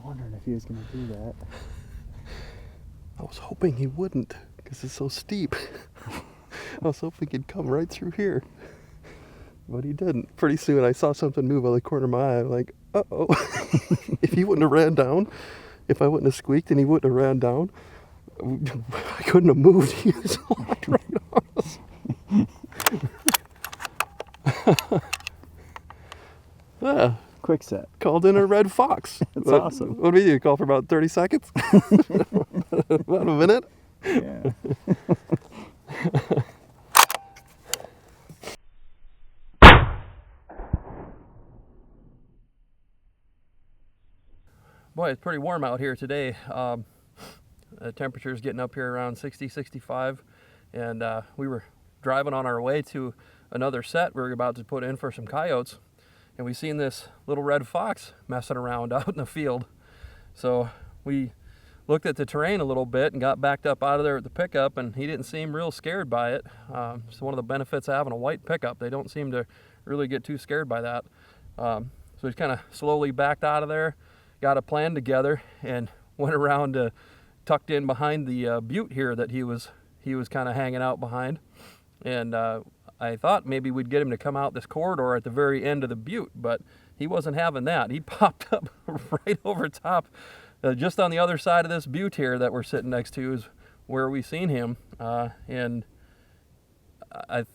wondering if he was going to do that. I was hoping he wouldn't, because it's so steep. I was hoping he'd come right through here, but he didn't. Pretty soon I saw something move out of the corner of my eye. I'm like, uh-oh. If he wouldn't have ran down, if I wouldn't have squeaked and he wouldn't have ran down, I couldn't have moved. He was locked right on us. Yeah. Quick set. Called in a red fox. That's awesome. What do you call for about 30 seconds? About a minute? Yeah. Boy, it's pretty warm out here today. The temperature's getting up here around 60, 65, and we were driving on our way to another set we were about to put in for some coyotes, and we seen this little red fox messing around out in the field. So we looked at the terrain a little bit and got backed up out of there at the pickup, and he didn't seem real scared by it. So one of the benefits of having a white pickup, they don't seem to really get too scared by that. So he's kind of slowly backed out of there, got a plan together, and went around tucked in behind the butte here that he was kind of hanging out behind. And I thought maybe we'd get him to come out this corridor at the very end of the butte, but he wasn't having that. He popped up right over top, just on the other side of this butte here that we're sitting next to is where we seen him. And I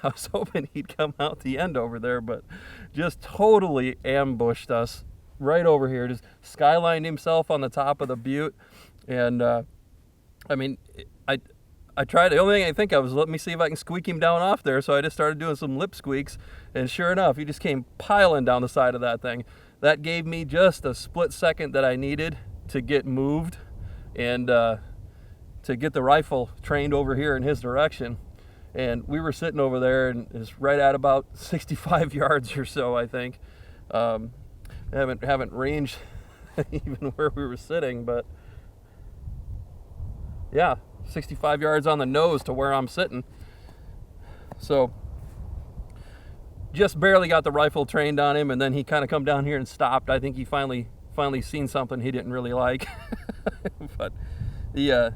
was hoping he'd come out the end over there, but just totally ambushed us right over here. Just skylined himself on the top of the butte. And I mean, I tried. The only thing I think of was let me see if I can squeak him down off there. So I just started doing some lip squeaks, and sure enough, he just came piling down the side of that thing. That gave me just a split second that I needed to get moved and to get the rifle trained over here in his direction. And we were sitting over there, and it's right at about 65 yards or so, I think. Haven't ranged even where we were sitting, but yeah, 65 yards on the nose to where I'm sitting. So just barely got the rifle trained on him, and then he kind of come down here and stopped. I think he finally seen something he didn't really like. But the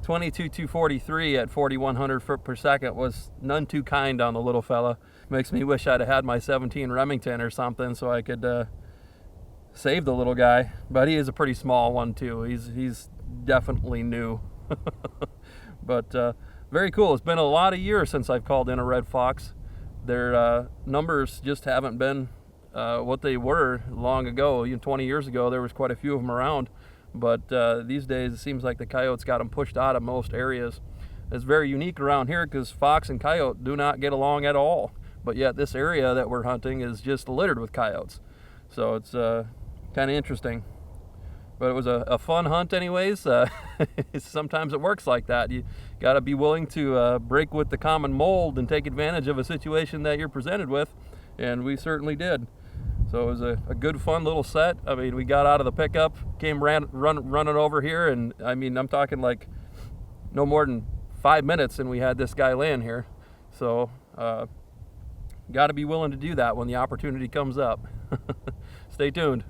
22-243 at 4,100 foot per second was none too kind on the little fella. Makes me wish I'd have had my 17 Remington or something so I could save the little guy. But he is a pretty small one too. He's definitely new. But very cool. It's been a lot of years since I've called in a red fox. Their numbers just haven't been what they were long ago. 20 years ago, there was quite a few of them around. But these days, it seems like the coyotes got them pushed out of most areas. It's very unique around here because fox and coyote do not get along at all. But yet this area that we're hunting is just littered with coyotes. So it's kind of interesting. But it was a fun hunt anyways. Sometimes it works like that. You got to be willing to break with the common mold and take advantage of a situation that you're presented with. And we certainly did. So it was a good, fun little set. I mean, we got out of the pickup, came running over here, and I mean, I'm talking like no more than 5 minutes, and we had this guy laying here. So got to be willing to do that when the opportunity comes up. Stay tuned.